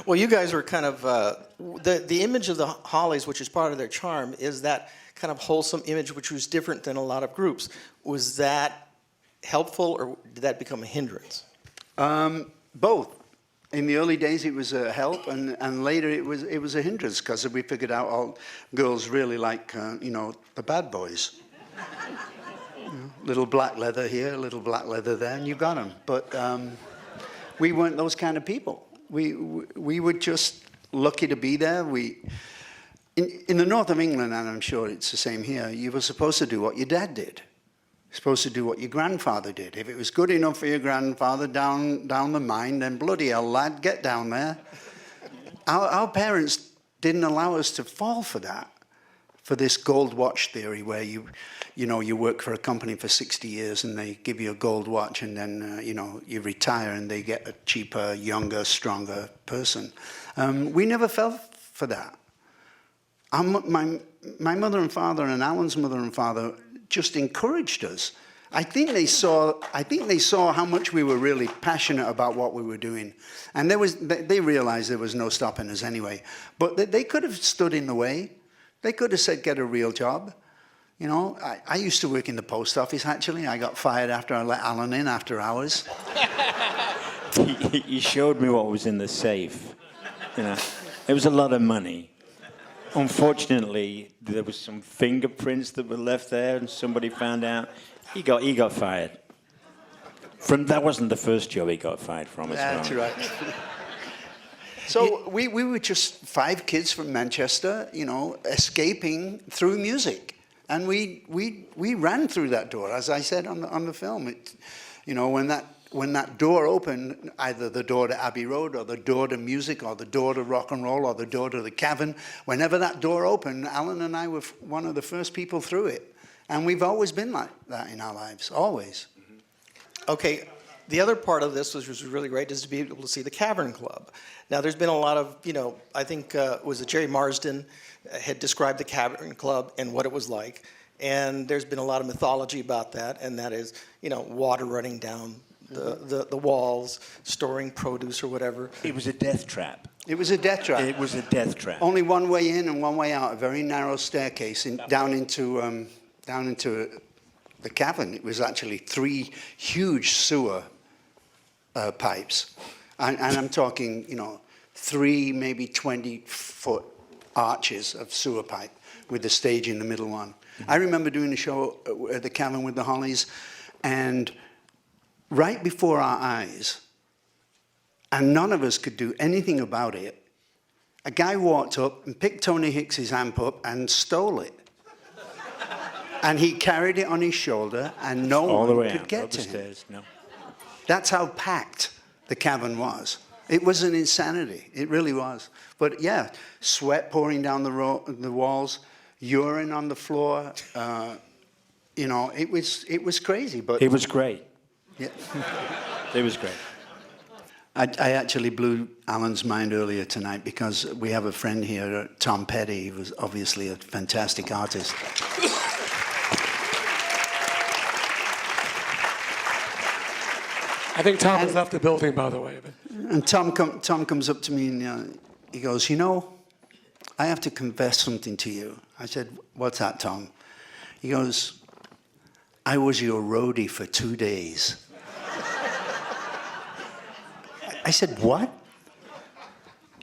Well, you guys were kind of the image of the Hollies, which is part of their charm, is that kind of wholesome image, which was different than a lot of groups. Was that helpful, or did that become a hindrance? Both. In the early days, it was a help, and later it was a hindrance because we figured out all girls really like the bad boys. Little black leather here, little black leather there, and you got them. But we weren't those kind of people. We were just lucky to be there. In the north of England, and I'm sure it's the same here, you were supposed to do what your dad did. Supposed to do what your grandfather did. If it was good enough for your grandfather down the mine, then bloody hell, lad, get down there. Our parents didn't allow us to fall for that, for this gold watch theory where you work for a company for 60 years and they give you a gold watch, and then you retire and they get a cheaper, younger, stronger person. We never fell for that. My mother and father and Alan's mother and father just encouraged us. I think they saw how much we were really passionate about what we were doing, and they realized there was no stopping us anyway. But they could have stood in the way. They could have said, "Get a real job." I used to work in the post office. Actually, I got fired after I let Allan in after hours. You showed me what was in the safe. It was a lot of money. Unfortunately, there was some fingerprints that were left there, and somebody found out. He got fired. That wasn't the first job he got fired from. That's right. So we were just 5 kids from Manchester, escaping through music, and we ran through that door, as I said on the film. When that door opened, either the door to Abbey Road or the door to music or the door to rock and roll or the door to the Cavern, whenever that door opened, Allan and I were one of the first people through it. And we've always been like that in our lives, always. Mm-hmm. Okay, the other part of this, which was really great, is to be able to see the Cavern Club. Now, there's been a lot of, I think, was it Jerry Marsden had described the Cavern Club and what it was like. And there's been a lot of mythology about that, and that is, water running down the walls, storing produce or whatever. It was a death trap. It was a death trap. It was a death trap. Only one way in and one way out. A very narrow staircase down into the cavern. It was actually 3 huge sewer pipes, and I'm talking 3 maybe 20-foot arches of sewer pipe with the stage in the middle one. Mm-hmm. I remember doing a show at the Cavern with the Hollies, and right before our eyes, and none of us could do anything about it, a guy walked up and picked Tony Hicks's amp up and stole it. And he carried it on his shoulder, and no one could get to him. No. That's how packed the Cavern was. It was an insanity. It really was. But yeah, sweat pouring down the walls, urine on the floor. It was crazy. But it was great. Yeah. It was great. I actually blew Alan's mind earlier tonight because we have a friend here, Tom Petty, who was obviously a fantastic artist. I think Tom has left the building, by the way. And Tom comes up to me and he goes, I have to confess something to you. I said, what's that, Tom? He goes, I was your roadie for 2 days. I said, what?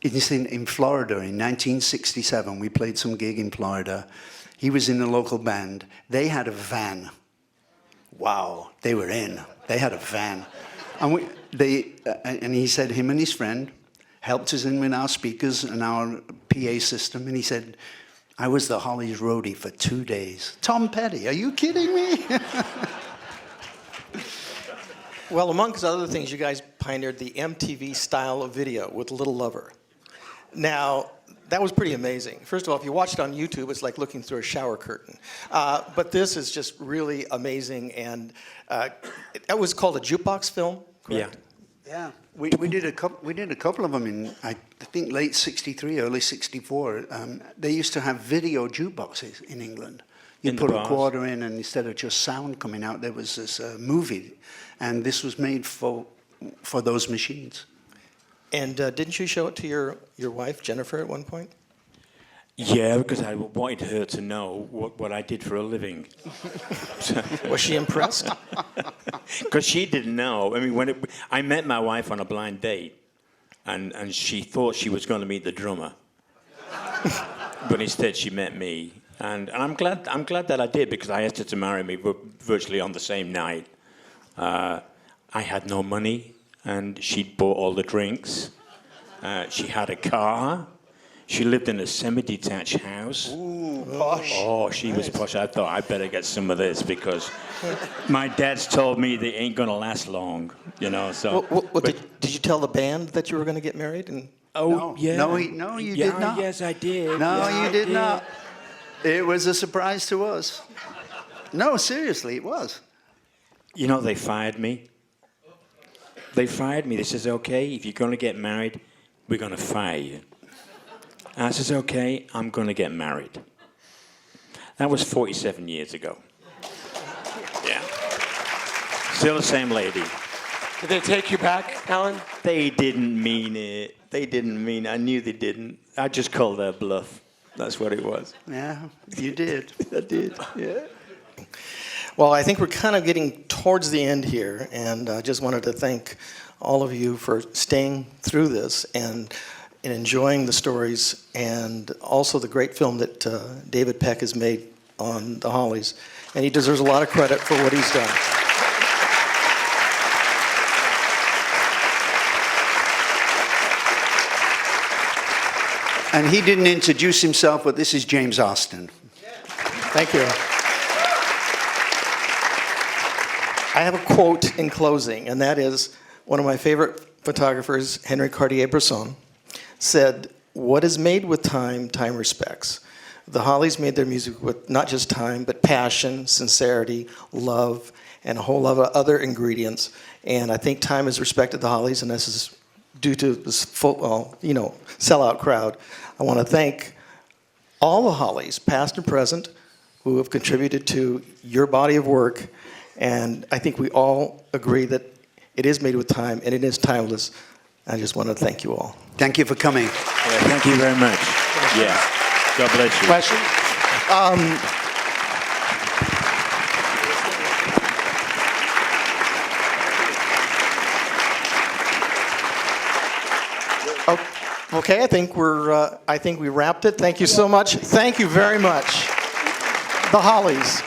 In Florida in 1967. We played some gig in Florida. He was in the local band. They had a van. Wow, they were in. They had a van. And he said him and his friend helped us in with our speakers and our PA system. And he said, I was the Hollies roadie for 2 days. Tom Petty, are you kidding me? Well, amongst other things, you guys pioneered the MTV style of video with Little Lover. Now, that was pretty amazing. First of all, if you watch it on YouTube, it's like looking through a shower curtain. But this is just really amazing, and it was called a Jukebox film, correct? Yeah. We did a couple of them in I think late '63, early '64. They used to have video jukeboxes in England. You put a quarter in, and instead of just sound coming out, there was this movie, and this was made for those machines. And didn't you show it to your wife, Jennifer, at one point? Yeah, because I wanted her to know what I did for a living. Was she impressed? Because she didn't know. I mean, I met my wife on a blind date, and she thought she was going to meet the drummer, but instead she met me, and I'm glad that I did, because I asked her to marry me virtually on the same night. I had no money, and she'd bought all the drinks. She had a car. She lived in a semi-detached house. Ooh, posh. Oh, she was posh. I thought I better get some of this, because my dad's told me they ain't gonna last long, you know. So, did you tell the band that you were going to get married? And oh yeah, No, you did not. Yes, I did. No, Yeah, you I did not. It was a surprise to us. No, seriously, it was. You know, they fired me. They fired me. They says, okay, if you're gonna get married, we're gonna fire you. And I says, okay, I'm gonna get married. That was 47 years ago. Yeah. Still the same lady. Did they take you back, Allan? They didn't mean it. They didn't mean it. I knew they didn't. I just called their bluff. That's what it was. Yeah, you did. I did, yeah. well, I think we're kind of getting towards the end here, and I just wanted to thank all of you for staying through this and enjoying the stories, and also the great film that David Peck has made on the Hollies. And he deserves a lot of credit for what he's done. And he didn't introduce himself, but this is James Austin. Thank you. I have a quote in closing, and that is one of my favorite photographers, Henry Cartier-Bresson, said, "What is made with time, time respects." The Hollies made their music with not just time, but passion, sincerity, love, and a whole lot of other ingredients. And I think time has respected the Hollies, and this is due to this full, sellout crowd. I want to thank all the Hollies, past and present, who have contributed to your body of work. And I think we all agree that it is made with time, and it is timeless. I just want to thank you all. Thank you for coming. Yeah, thank you very much. Yeah. God bless you. Question? Okay, I think we wrapped it. Thank you so much. Thank you very much. The Hollies.